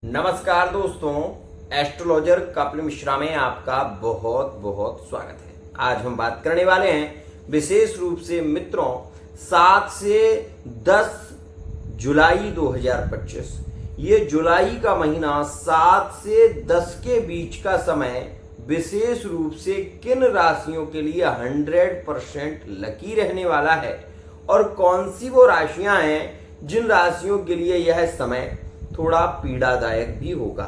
नमस्कार दोस्तों, एस्ट्रोलॉजर कपिल मिश्रा में आपका बहुत बहुत स्वागत है। आज हम बात करने वाले हैं विशेष रूप से मित्रों 7 से 10 जुलाई 2025। ये जुलाई का महीना 7 से 10 के बीच का समय विशेष रूप से किन राशियों के लिए 100% लकी रहने वाला है और कौन सी वो राशियां हैं जिन राशियों के लिए यह समय थोड़ा पीड़ादायक भी होगा।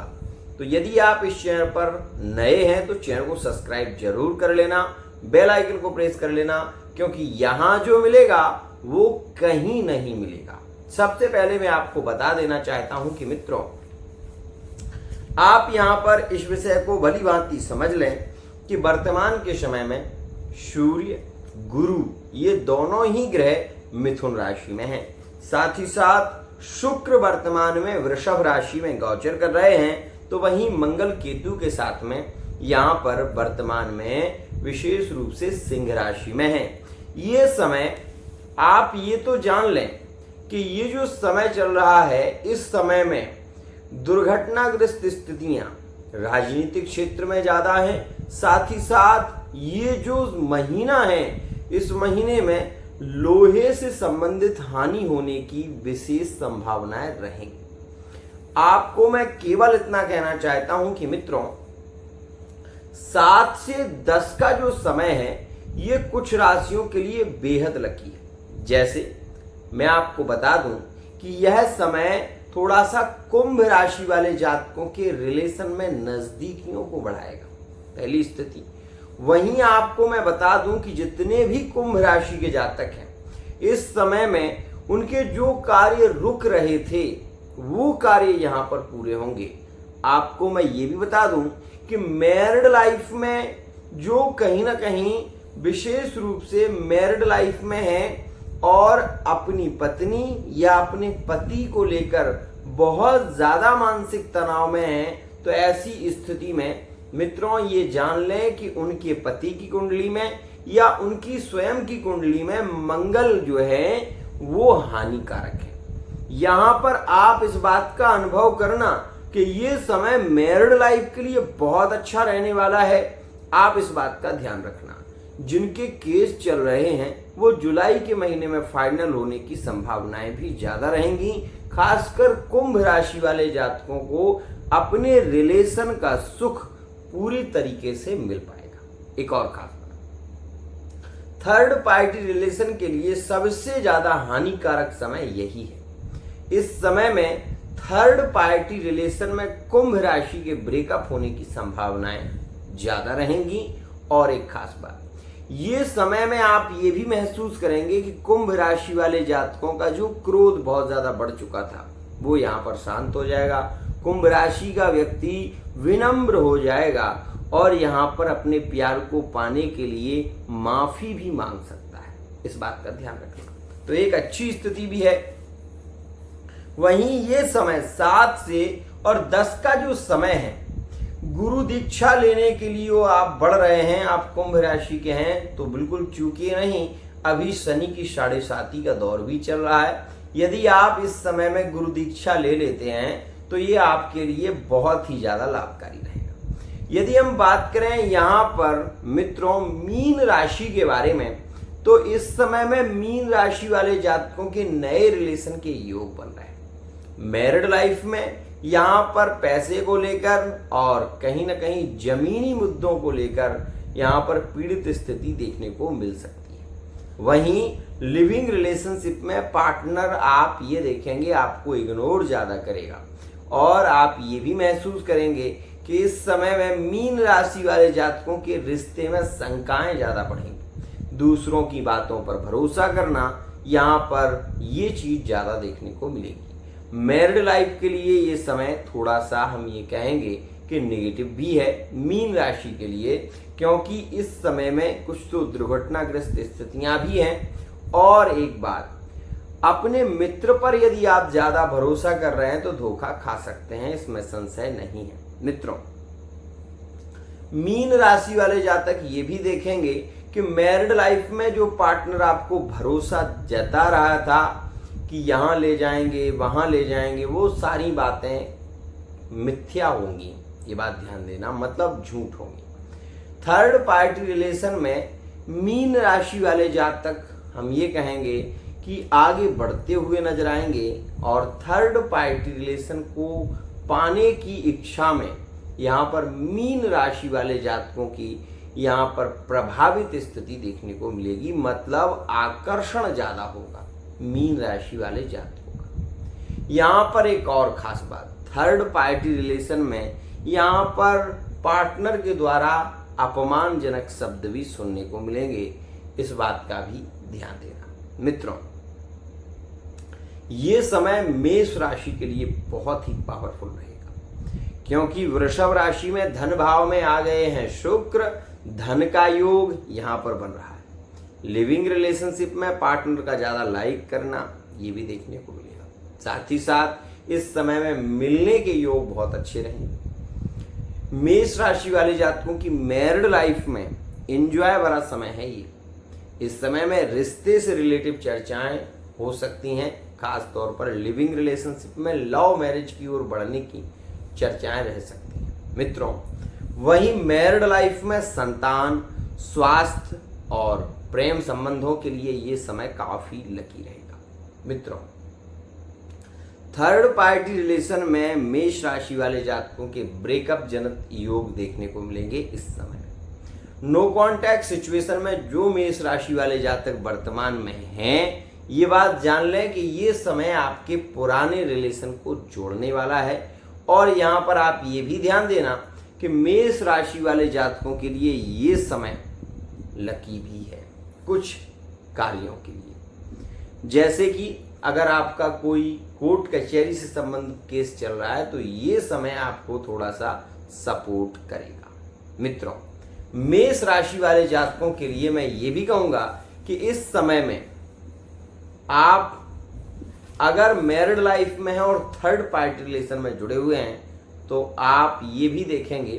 तो यदि आप इस चैनल पर नए हैं तो चैनल को सब्सक्राइब जरूर कर लेना, बेल आइकन को प्रेस कर लेना, क्योंकि यहाँ जो मिलेगा वो कहीं नहीं मिलेगा। सबसे पहले मैं आपको बता देना चाहता हूं कि मित्रों, आप यहां पर इस विषय को भली भांति समझ लें कि वर्तमान के समय में सूर्य, गुरु ये दोनों ही ग्रह मिथुन राशि में हैं। साथ ही साथ शुक्र वर्तमान में वृषभ राशि में गोचर कर रहे हैं, तो वहीं मंगल केतु के साथ में यहाँ पर वर्तमान में विशेष रूप से सिंह राशि में है। ये समय आप ये तो जान लें कि ये जो समय चल रहा है, इस समय में दुर्घटनाग्रस्त स्थितियां राजनीतिक क्षेत्र में ज्यादा हैं। साथ ही साथ ये जो महीना है, इस महीने में लोहे से संबंधित हानि होने की विशेष संभावनाएं रहेंगी। आपको मैं केवल इतना कहना चाहता हूं कि मित्रों 7 से 10 का जो समय है ये कुछ राशियों के लिए बेहद लकी है। जैसे मैं आपको बता दूं कि यह समय थोड़ा सा कुंभ राशि वाले जातकों के रिलेशन में नजदीकियों को बढ़ाएगा, पहली स्थिति। वहीं आपको मैं बता दूं कि जितने भी कुंभ राशि के जातक हैं, इस समय में उनके जो कार्य रुक रहे थे वो कार्य यहां पर पूरे होंगे। आपको मैं ये भी बता दूं कि मैरिड लाइफ में जो कहीं ना कहीं विशेष रूप से मैरिड लाइफ में है और अपनी पत्नी या अपने पति को लेकर बहुत ज्यादा मानसिक तनाव में है, तो ऐसी स्थिति में मित्रों ये जान लें कि उनके पति की कुंडली में या उनकी स्वयं की कुंडली में मंगल जो है वो हानिकारक है। यहां पर आप इस बात का अनुभव करना कि ये समय मैरिड लाइफ के लिए बहुत अच्छा रहने वाला है। आप इस बात का ध्यान रखना, जिनके केस चल रहे हैं वो जुलाई के महीने में फाइनल होने की संभावनाएं भी ज्यादा रहेंगी। खासकर कुंभ राशि वाले जातकों को अपने रिलेशन का सुख पूरी तरीके से मिल पाएगा। एक और खास बात, थर्ड पार्टी रिलेशन के लिए सबसे ज्यादा हानिकारक समय यही है। इस समय में थर्ड पार्टी रिलेशन में कुंभ राशि के ब्रेकअप होने की संभावनाएं ज्यादा रहेंगी। और एक खास बात, ये समय में आप ये भी महसूस करेंगे कि कुंभ राशि वाले जातकों का जो क्रोध बहुत ज्यादा बढ़ चुका था वो यहाँ पर शांत हो जाएगा। कुंभ राशि का व्यक्ति विनम्र हो जाएगा और यहाँ पर अपने प्यार को पाने के लिए माफी भी मांग सकता है। इस बात का ध्यान रखना, तो एक अच्छी स्थिति भी है। वहीं ये समय 7 से और 10 का जो समय है, गुरु दीक्षा लेने के लिए वो आप बढ़ रहे हैं, आप कुंभ राशि के हैं तो बिल्कुल चूकिए नहीं। अभी शनि की 7.5 का दौर भी चल रहा है। यदि आप इस समय में गुरु दीक्षा ले लेते हैं तो ये आपके लिए बहुत ही ज्यादा लाभकारी रहेगा। यदि हम बात करें यहाँ पर मित्रों मीन राशि के बारे में, तो इस समय में मीन राशि वाले जातकों के नए रिलेशन के योग बन रहे हैं। मैरिड लाइफ में यहाँ पर पैसे को लेकर और कहीं ना कहीं जमीनी मुद्दों को लेकर यहाँ पर पीड़ित स्थिति देखने को मिल सकती है। वहीं लिविंग रिलेशनशिप में पार्टनर आप ये देखेंगे आपको इग्नोर ज्यादा करेगा और आप ये भी महसूस करेंगे कि इस समय में मीन राशि वाले जातकों के रिश्ते में शंकाएं ज्यादा बढ़ेंगी। दूसरों की बातों पर भरोसा करना यहाँ पर ये चीज ज्यादा देखने को मिलेगी। मैरिड लाइफ के लिए ये समय थोड़ा सा हम ये कहेंगे कि नेगेटिव भी है मीन राशि के लिए, क्योंकि इस समय में कुछ तो दुर्घटनाग्रस्त स्थितियां भी हैं। और एक बात, अपने मित्र पर यदि आप ज्यादा भरोसा कर रहे हैं तो धोखा खा सकते हैं, इसमें संशय नहीं है। मित्रों मीन राशि वाले जातक ये भी देखेंगे कि मैरिड लाइफ में जो पार्टनर आपको भरोसा जता रहा था कि यहाँ ले जाएंगे वहाँ ले जाएंगे, वो सारी बातें मिथ्या होंगी, ये बात ध्यान देना, मतलब झूठ होंगी। थर्ड पार्टी रिलेशन में मीन राशि वाले जातक हम ये कहेंगे कि आगे बढ़ते हुए नजर आएंगे और थर्ड पार्टी रिलेशन को पाने की इच्छा में यहाँ पर मीन राशि वाले जातकों की यहाँ पर प्रभावित स्थिति देखने को मिलेगी, मतलब आकर्षण ज्यादा होगा मीन राशि वाले जातकों का। यहाँ पर एक और खास बात, थर्ड पार्टी रिलेशन में यहाँ पर पार्टनर के द्वारा अपमानजनक शब्द भी सुनने को मिलेंगे, इस बात का भी ध्यान देना। मित्रों, ये समय मेष राशि के लिए बहुत ही पावरफुल रहेगा, क्योंकि वृषभ राशि में धन भाव में आ गए हैं शुक्र, धन का योग यहाँ पर बन रहा है। लिविंग रिलेशनशिप में पार्टनर का ज्यादा लाइक करना, ये भी देखने को मिलेगा। साथ ही साथ इस समय में मिलने के योग बहुत अच्छे रहेंगे। मेष राशि वाले जातकों की मैरिड लाइफ में एंजॉय भरा समय है ये। इस समय में रिश्ते से रिलेटिव चर्चाएं हो सकती हैं, खास तौर पर लिविंग रिलेशनशिप में लव मैरिज की ओर बढ़ने की चर्चाएं रह सकती हैं। मित्रों, वहीं मैरिड लाइफ में संतान, स्वास्थ्य और प्रेम संबंधों के लिए ये समय काफी लकी रहेगा। मित्रों, थर्ड पार्टी रिलेशन में मेष राशि वाले जातकों के ब्रेकअप जनित योग देखने को मिलेंगे इस समय। नो कॉन्टैक्ट सिचुएशन में जो मेष राशि वाले जातक वर्तमान में हैं, ये बात जान लें कि ये समय आपके पुराने रिलेशन को जोड़ने वाला है। और यहाँ पर आप ये भी ध्यान देना कि मेष राशि वाले जातकों के लिए ये समय लकी भी है कुछ कार्यों के लिए। जैसे कि अगर आपका कोई कोर्ट कचहरी से संबंधित केस चल रहा है तो ये समय आपको थोड़ा सा सपोर्ट करेगा। मित्रों, मेष राशि वाले जातकों के लिए मैं ये भी कहूंगा कि इस समय में आप अगर मैरिड लाइफ में हैं और थर्ड पार्टी रिलेशन में जुड़े हुए हैं तो आप ये भी देखेंगे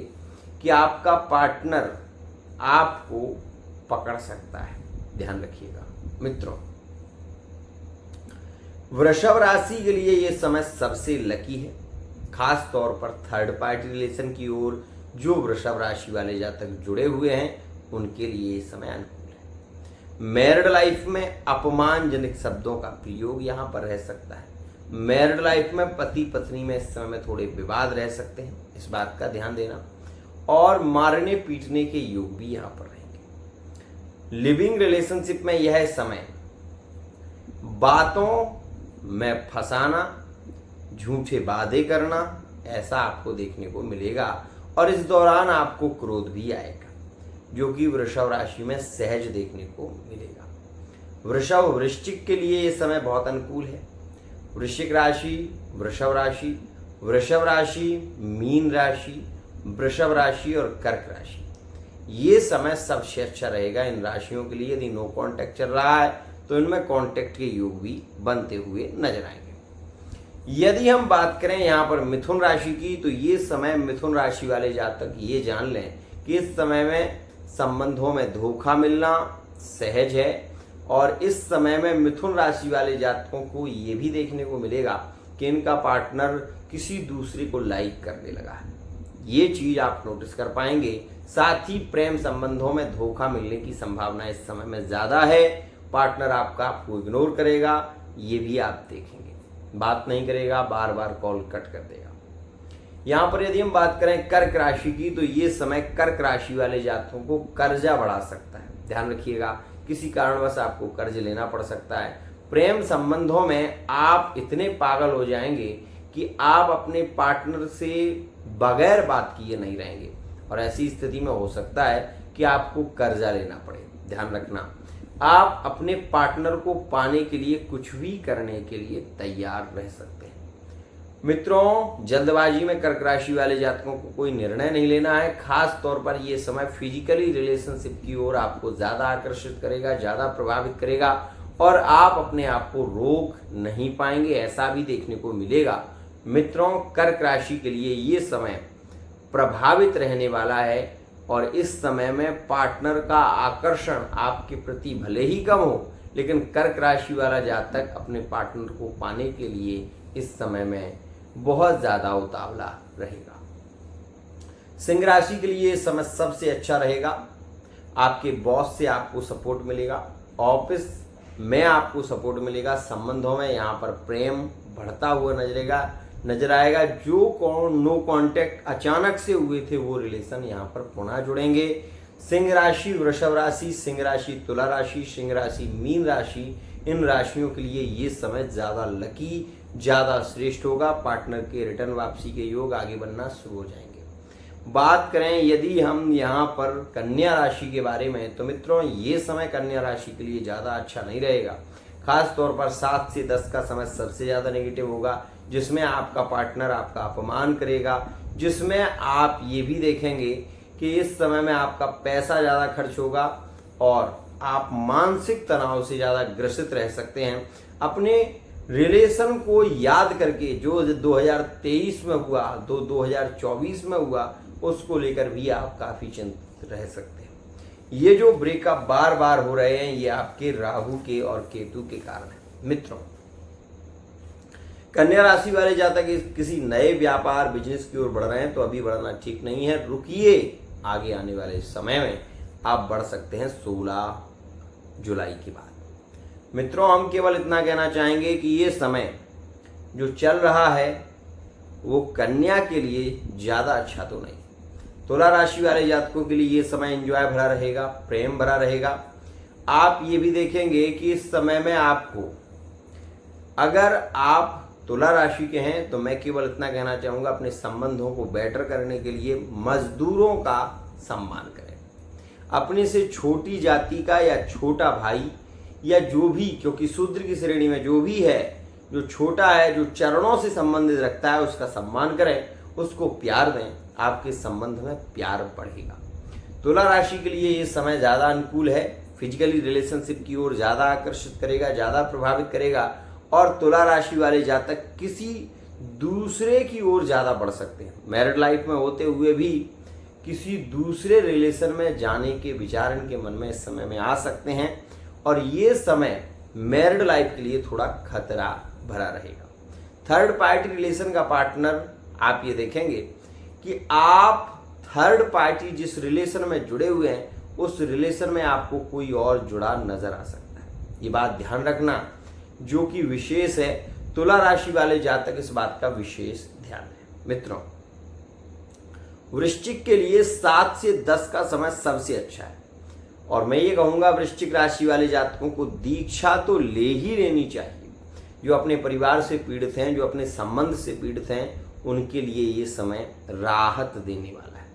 कि आपका पार्टनर आपको पकड़ सकता है, ध्यान रखिएगा। मित्रों, वृषभ राशि के लिए यह समय सबसे लकी है, खास तौर पर थर्ड पार्टी रिलेशन की ओर जो वृषभ राशि वाले जातक जुड़े हुए हैं उनके लिए ये समय अनुकूल है। मैरिड लाइफ में अपमानजनक शब्दों का प्रयोग यहाँ पर रह सकता है। मैरिड लाइफ में पति पत्नी में इस समय में थोड़े विवाद रह सकते हैं, इस बात का ध्यान देना। और मारने पीटने के योग भी यहाँ पर रहेंगे। लिविंग रिलेशनशिप में यह समय बातों में फंसाना, झूठे वादे करना, ऐसा आपको देखने को मिलेगा। और इस दौरान आपको क्रोध भी आएगा, जो कि वृषभ राशि में सहज देखने को मिलेगा। वृषभ वृश्चिक के लिए यह समय बहुत अनुकूल है। वृश्चिक राशि, वृषभ राशि, वृषभ राशि, मीन राशि, वृषभ राशि और कर्क राशि, ये समय सबसे अच्छा रहेगा इन राशियों के लिए। यदि नो कॉन्टैक्ट चल रहा है तो इनमें कॉन्टैक्ट के योग भी बनते हुए नजर आएंगे। यदि हम बात करें यहाँ पर मिथुन राशि की, तो ये समय मिथुन राशि वाले जातक ये जान लें कि इस समय में संबंधों में धोखा मिलना सहज है। और इस समय में मिथुन राशि वाले जातकों को ये भी देखने को मिलेगा कि इनका पार्टनर किसी दूसरे को लाइक करने लगा है, ये चीज आप नोटिस कर पाएंगे। साथ ही प्रेम संबंधों में धोखा मिलने की संभावना इस समय में ज्यादा है। पार्टनर आपको इग्नोर करेगा, ये भी आप देखेंगे, बात नहीं करेगा, बार बार कॉल कट कर देगा। यहाँ पर यदि हम बात करें कर्क राशि की, तो ये समय कर्क राशि वाले जातकों को कर्जा बढ़ा सकता है, ध्यान रखिएगा। किसी कारणवश आपको कर्ज लेना पड़ सकता है। प्रेम संबंधों में आप इतने पागल हो जाएंगे कि आप अपने पार्टनर से बगैर बात किए नहीं रहेंगे और ऐसी स्थिति में हो सकता है कि आपको कर्जा लेना पड़े। ध्यान रखना, आप अपने पार्टनर को पाने के लिए कुछ भी करने के लिए तैयार रह सकते हैं। मित्रों, जल्दबाजी में कर्क राशि वाले जातकों को कोई निर्णय नहीं लेना है। खास तौर पर यह समय फिजिकली रिलेशनशिप की ओर आपको ज्यादा आकर्षित करेगा, ज्यादा प्रभावित करेगा और आप अपने आप को रोक नहीं पाएंगे, ऐसा भी देखने को मिलेगा। मित्रों, कर्क राशि के लिए ये समय प्रभावित रहने वाला है और इस समय में पार्टनर का आकर्षण आपके प्रति भले ही कम हो, लेकिन कर्क राशि वाला जातक अपने पार्टनर को पाने के लिए इस समय में बहुत ज़्यादा उतावला रहेगा। सिंह राशि के लिए ये समय सबसे अच्छा रहेगा। आपके बॉस से आपको सपोर्ट मिलेगा, ऑफिस में आपको सपोर्ट मिलेगा, संबंधों में यहाँ पर प्रेम बढ़ता हुआ नजर आएगा। जो नो कांटेक्ट अचानक से हुए थे वो रिलेशन यहाँ पर पुनः जुड़ेंगे। सिंह राशि, वृषभ राशि, सिंह राशि, तुला राशि, सिंह राशि, मीन राशि, इन राशियों के लिए ये समय ज़्यादा लकी, ज़्यादा श्रेष्ठ होगा। पार्टनर के रिटर्न वापसी के योग आगे बनना शुरू हो जाएंगे। बात करें यदि हम यहाँ पर कन्या राशि के बारे में, तो मित्रों ये समय कन्या राशि के लिए ज़्यादा अच्छा नहीं रहेगा। खास तौर पर 7 से 10 का समय सबसे ज़्यादा नेगेटिव होगा, जिसमें आपका पार्टनर आपका अपमान करेगा, जिसमें आप ये भी देखेंगे कि इस समय में आपका पैसा ज़्यादा खर्च होगा और आप मानसिक तनाव से ज़्यादा ग्रसित रह सकते हैं। अपने रिलेशन को याद करके जो 2023 में हुआ, 2024 में हुआ, उसको लेकर भी आप काफ़ी चिंतित रह सकते हैं। ये जो ब्रेकअप बार बार हो रहे हैं, ये आपके राहु के और केतु के कारण है। मित्रों, कन्या राशि वाले जातक किसी नए व्यापार बिजनेस की ओर बढ़ रहे हैं तो अभी बढ़ना ठीक नहीं है, रुकिए। आगे आने वाले समय में आप बढ़ सकते हैं 16 जुलाई के बाद। मित्रों, हम केवल इतना कहना चाहेंगे कि ये समय जो चल रहा है वो कन्या के लिए ज़्यादा अच्छा तो नहीं। तुला राशि वाले जातकों के लिए ये समय एंजॉय भरा रहेगा, प्रेम भरा रहेगा। आप ये भी देखेंगे कि इस समय में आपको, अगर आप तुला राशि के हैं तो मैं केवल इतना कहना चाहूँगा, अपने संबंधों को बेटर करने के लिए मजदूरों का सम्मान करें। अपने से छोटी जाति का या छोटा भाई या जो भी, क्योंकि शूद्र की श्रेणी में जो भी है, जो छोटा है, जो चरणों से संबंधित रखता है, उसका सम्मान करें, उसको प्यार दें। आपके संबंध में प्यार बढ़ेगा। तुला राशि के लिए ये समय ज़्यादा अनुकूल है। फिजिकली रिलेशनशिप की ओर ज़्यादा आकर्षित करेगा, ज़्यादा प्रभावित करेगा और तुला राशि वाले जातक किसी दूसरे की ओर ज़्यादा बढ़ सकते हैं। मैरिड लाइफ में होते हुए भी किसी दूसरे रिलेशन में जाने के विचार इनके मन में इस समय में आ सकते हैं और ये समय मैरिड लाइफ के लिए थोड़ा खतरा भरा रहेगा। थर्ड पार्टी रिलेशन का पार्टनर, आप ये देखेंगे कि आप थर्ड पार्टी जिस रिलेशन में जुड़े हुए हैं उस रिलेशन में आपको कोई और जुड़ा नजर आ सकता है। ये बात ध्यान रखना, जो कि विशेष है। तुला राशि वाले जातक इस बात का विशेष ध्यान है। मित्रों, वृश्चिक के लिए 7 से 10 का समय सबसे अच्छा है और मैं ये कहूँगा वृश्चिक राशि वाले जातकों को दीक्षा तो ले ही लेनी चाहिए। जो अपने परिवार से पीड़ित हैं, जो अपने संबंध से पीड़ित हैं, उनके लिए ये समय राहत देने वाला है।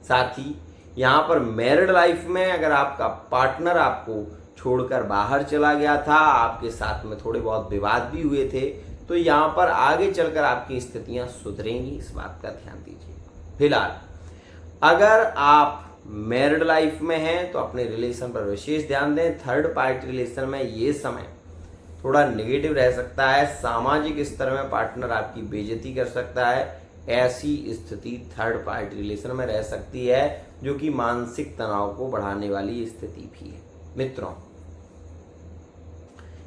साथ ही यहाँ पर मैरिड लाइफ में अगर आपका पार्टनर आपको छोड़कर बाहर चला गया था, आपके साथ में थोड़े बहुत विवाद भी हुए थे, तो यहाँ पर आगे चलकर आपकी स्थितियाँ सुधरेंगी, इस बात का ध्यान दीजिए। फिलहाल अगर आप मैरिड लाइफ में हैं तो अपने रिलेशन पर विशेष ध्यान दें। थर्ड पार्टी रिलेशन में ये समय थोड़ा नेगेटिव रह सकता है। सामाजिक स्तर में पार्टनर आपकी बेइज्जती कर सकता है। ऐसी स्थिति थर्ड पार्टी रिलेशन में रह सकती है, जो कि मानसिक तनाव को बढ़ाने वाली स्थिति भी है। मित्रों,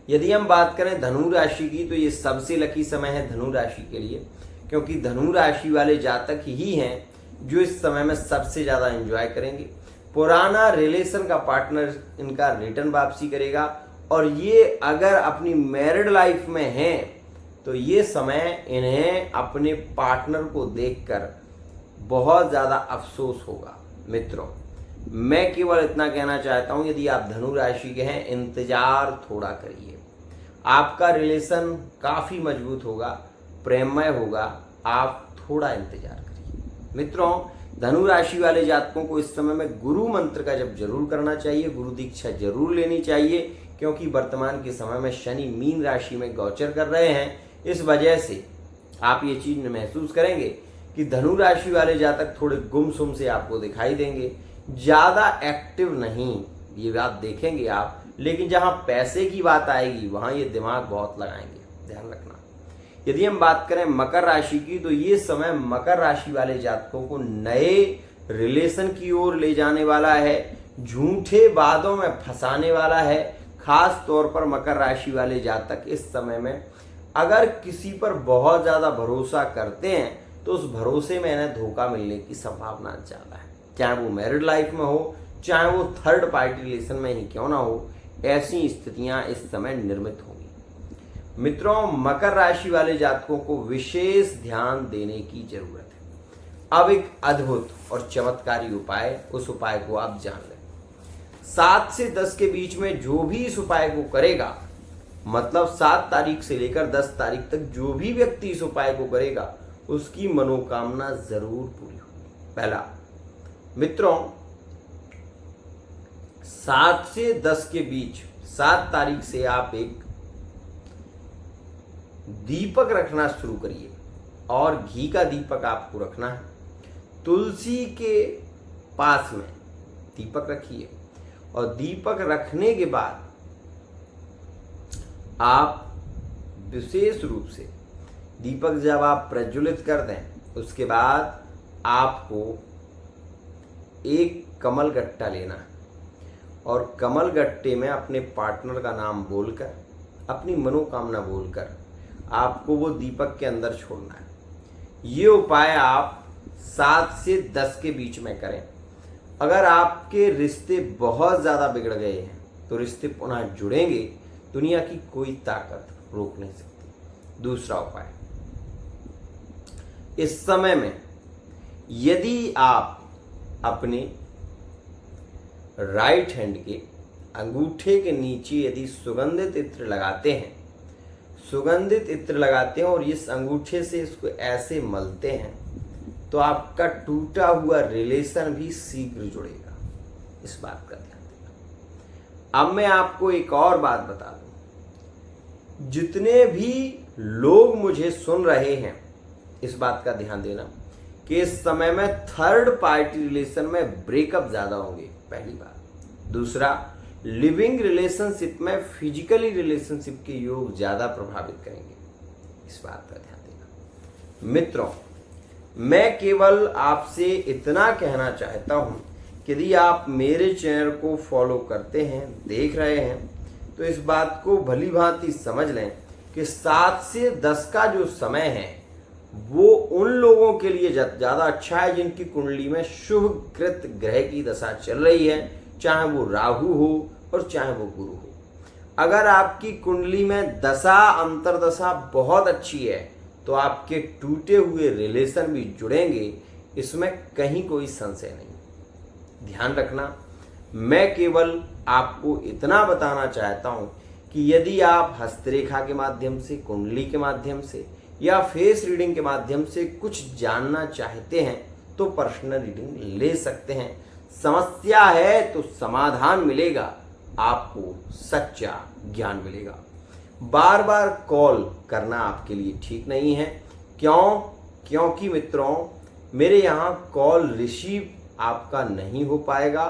यदि हम बात करें धनु राशि की, तो ये सबसे लकी समय है धनु राशि के लिए, क्योंकि धनु राशि वाले जातक ही हैं जो इस समय में सबसे ज़्यादा एंजॉय करेंगे। पुराना रिलेशन का पार्टनर इनका रिटर्न वापसी करेगा और ये अगर अपनी मैरिड लाइफ में हैं तो ये समय इन्हें अपने पार्टनर को देखकर बहुत ज़्यादा अफसोस होगा। मित्रों, मैं केवल इतना कहना चाहता हूँ, यदि आप धनु राशि के हैं, इंतज़ार थोड़ा करिए। आपका रिलेशन काफ़ी मजबूत होगा, प्रेममय होगा, आप थोड़ा इंतज़ार करिए। मित्रों, धनु राशि वाले जातकों को इस समय में गुरु मंत्र का जप जरूर करना चाहिए, गुरु दीक्षा जरूर लेनी चाहिए, क्योंकि वर्तमान के समय में शनि मीन राशि में गोचर कर रहे हैं। इस वजह से आप ये चीज़ महसूस करेंगे कि धनु राशि वाले जातक थोड़े गुमसुम से आपको दिखाई देंगे, ज़्यादा एक्टिव नहीं, ये बात देखेंगे आप। लेकिन जहाँ पैसे की बात आएगी वहाँ ये दिमाग बहुत लगाएंगे, ध्यान रखना। यदि हम बात करें मकर राशि की, तो ये समय मकर राशि वाले जातकों को नए रिलेशन की ओर ले जाने वाला है, झूठे वादों में फंसाने वाला है। खास तौर पर मकर राशि वाले जातक इस समय में अगर किसी पर बहुत ज़्यादा भरोसा करते हैं तो उस भरोसे में इन्हें धोखा मिलने की संभावना ज़्यादा है। चाहे वो मैरिड लाइफ में हो, चाहे वो थर्ड पार्टी रिलेशन में ही क्यों ना हो, ऐसी स्थितियां इस समय निर्मित होंगी। मित्रों, मकर राशि वाले जातकों को विशेष ध्यान देने की जरूरत है। अब एक अद्भुत और चमत्कारी उपाय, उस उपाय को आप जान लें। 7 से 10 के बीच में जो भी इस उपाय को करेगा, मतलब 7 तारीख से लेकर 10 तारीख तक जो भी व्यक्ति इस उपाय को करेगा, उसकी मनोकामना जरूर पूरी होगी। पहला, मित्रों, 7 से 10 के बीच 7 तारीख से आप एक दीपक रखना शुरू करिए, और घी का दीपक आपको रखना है। तुलसी के पास में दीपक रखिए, और दीपक रखने के बाद आप विशेष रूप से दीपक जब आप प्रज्वलित कर दें, उसके बाद आपको एक कमल गट्टा लेना है, और कमल गट्टे में अपने पार्टनर का नाम बोलकर, अपनी मनोकामना बोलकर आपको वो दीपक के अंदर छोड़ना है। ये उपाय आप 7 से 10 के बीच में करें। अगर आपके रिश्ते बहुत ज़्यादा बिगड़ गए हैं तो रिश्ते पुनः जुड़ेंगे, दुनिया की कोई ताकत रोक नहीं सकती। दूसरा उपाय, इस समय में यदि आप अपने राइट हैंड के अंगूठे के नीचे यदि सुगंधित इत्र लगाते हैं, और इस अंगूठे से इसको ऐसे मलते हैं, तो आपका टूटा हुआ रिलेशन भी शीघ्र जुड़ेगा। इस बात का ध्यान देना। अब मैं आपको एक और बात बता दूं, जितने भी लोग मुझे सुन रहे हैं, इस बात का ध्यान देना कि इस समय में थर्ड पार्टी रिलेशन में ब्रेकअप ज्यादा होंगे, पहली बात। दूसरा, लिविंग रिलेशनशिप में फिजिकली रिलेशनशिप के योग ज्यादा प्रभावित करेंगे। इस बात का ध्यान देना। मित्रों, मैं केवल आपसे इतना कहना चाहता हूं कि यदि आप मेरे चैनल को फॉलो करते हैं, देख रहे हैं, तो इस बात को भली भांति समझ लें कि 7 से 10 का जो समय है वो उन लोगों के लिए ज़्यादा अच्छा है जिनकी कुंडली में शुभ कृत ग्रह की दशा चल रही है, चाहे वो राहु हो और चाहे वो गुरु हो। अगर आपकी कुंडली में दशा अंतरदशा बहुत अच्छी है तो आपके टूटे हुए रिलेशन भी जुड़ेंगे, इसमें कहीं कोई संशय नहीं। ध्यान रखना, मैं केवल आपको इतना बताना चाहता हूं कि यदि आप हस्तरेखा के माध्यम से, कुंडली के माध्यम से या फेस रीडिंग के माध्यम से कुछ जानना चाहते हैं तो पर्सनल रीडिंग ले सकते हैं। समस्या है तो समाधान मिलेगा, आपको सच्चा ज्ञान मिलेगा। बार बार कॉल करना आपके लिए ठीक नहीं है। क्योंकि मित्रों, मेरे यहाँ कॉल रिसीव आपका नहीं हो पाएगा।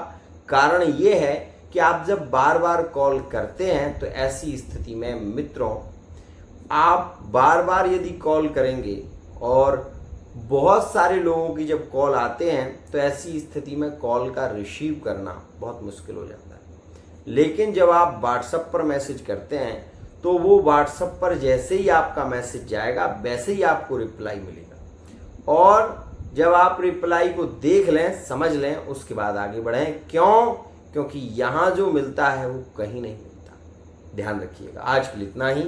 कारण ये है कि आप जब बार बार कॉल करते हैं तो ऐसी स्थिति में मित्रों, आप बार बार यदि कॉल करेंगे और बहुत सारे लोगों की जब कॉल आते हैं तो ऐसी स्थिति में कॉल का रिसीव करना बहुत मुश्किल हो जाता है। लेकिन जब आप व्हाट्सएप पर मैसेज करते हैं तो वो व्हाट्सएप पर जैसे ही आपका मैसेज जाएगा वैसे ही आपको रिप्लाई मिलेगा, और जब आप रिप्लाई को देख लें, समझ लें, उसके बाद आगे बढ़ें। क्योंकि यहाँ जो मिलता है वो कहीं नहीं मिलता। ध्यान रखिएगा। आज के लिए इतना ही।